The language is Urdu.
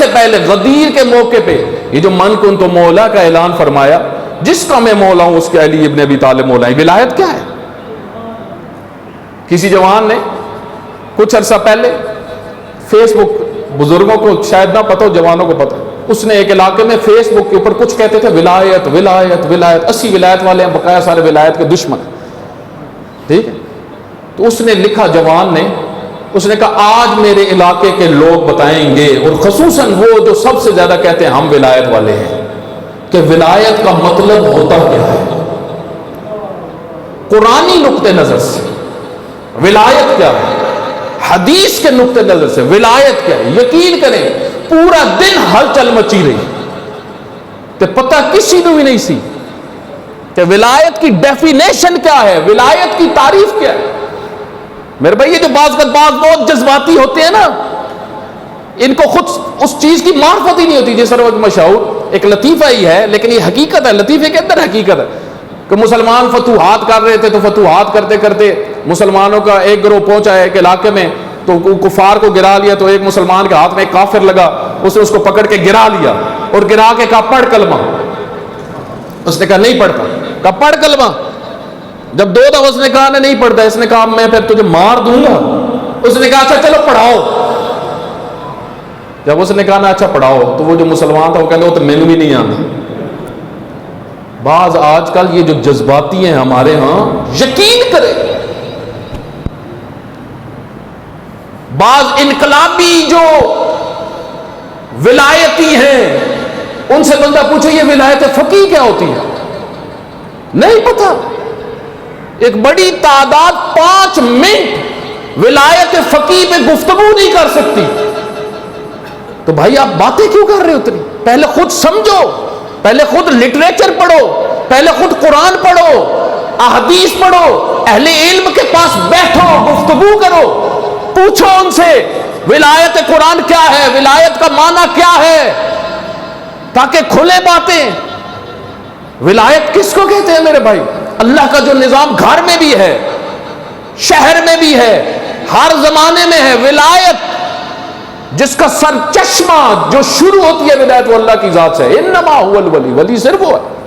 سے پہلے غدیر کے موقع پہ یہ جو من کنت مولا کا اعلان فرمایا، جس کا میں مولا ہوں اس کے علی ابن ابی طالب مولا ہے، ولایت کیا ہے؟ کسی جوان نے کچھ عرصہ پہلے فیس بک، بزرگوں کو شاید نہ پتہ ہو، جوانوں کو پتہ، اس نے ایک علاقے میں فیس بک کے اوپر کچھ کہتے تھے ولایت ولایت ولایت، 80 ولایت والے ہیں، بقایا سارے ولایت کے دشمن، ٹھیک ہے؟ تو اس نے لکھا، جوان نے، اس نے کہا آج میرے علاقے کے لوگ بتائیں گے، اور خصوصاً وہ جو سب سے زیادہ کہتے ہیں ہم ولایت والے ہیں، کہ ولایت کا مطلب ہوتا کیا ہے قرآنی نقطہ نظر سے، ولایت کیا ہے، حدیث کے نقطہ نظر سے ولایت کیا ہے۔ یقین کریں پورا دن ہلچل مچی رہی تو پتہ کسی کو بھی نہیں سی کہ ولایت کی ڈیفینیشن کیا ہے، ولایت کی تعریف کیا ہے۔ میرے بھائی یہ جو بعض بہت جذباتی ہوتے ہیں نا، ان کو خود اس چیز کی معرفت ہی نہیں ہوتی۔ جس طرح مشہور ایک لطیفہ ہی ہے لیکن یہ حقیقت ہے، لطیفے کے اندر حقیقت ہے کہ مسلمان فتوحات کر رہے تھے، تو فتوحات کرتے کرتے مسلمانوں کا ایک گروہ پہنچا ہے ایک علاقے میں، تو کفار کو گرا لیا، تو ایک مسلمان کے ہاتھ میں ایک کافر لگا، اس نے اس کو پکڑ کے گرا لیا اور گرا کے کہا پڑھ کلمہ۔ اس نے کہا نہیں پڑھتا، کہا پڑھ کلمہ۔ جب 2 دفعہ اس نے کہا نہیں پڑھتا، اس نے کہا میں پھر تجھے مار دوں گا۔ اس نے کہا اچھا چلو پڑھاؤ۔ جب اس نے کہا نا اچھا پڑھاؤ، تو وہ جو مسلمان تھا وہ کہتے وہ تو مینوں بھی نہیں آتا۔ بعض آج کل یہ جو جذباتی ہیں ہمارے ہاں، یقین کریں بعض انقلابی جو ولایتی ہیں، ان سے بندہ پوچھے یہ ولایت فقیہ کیا ہوتی ہے، نہیں پتا۔ ایک بڑی تعداد 5 منٹ ولایت فقیہ پہ گفتگو نہیں کر سکتی، تو بھائی آپ باتیں کیوں کر رہے ہو اتنی؟ پہلے خود سمجھو، پہلے خود لٹریچر پڑھو، پہلے خود قرآن پڑھو، احادیث پڑھو، اہل علم کے پاس بیٹھو، گفتگو کرو، پوچھو ان سے ولایت قرآن کیا ہے، ولایت کا معنی کیا ہے، تاکہ کھلے باتیں۔ ولایت کس کو کہتے ہیں میرے بھائی؟ اللہ کا جو نظام گھر میں بھی ہے، شہر میں بھی ہے، ہر زمانے میں ہے۔ ولایت جس کا سر چشمہ جو شروع ہوتی ہے ولایت وہ اللہ کی ذات سے، انما هو الولی، ولی صرف وہ ہے۔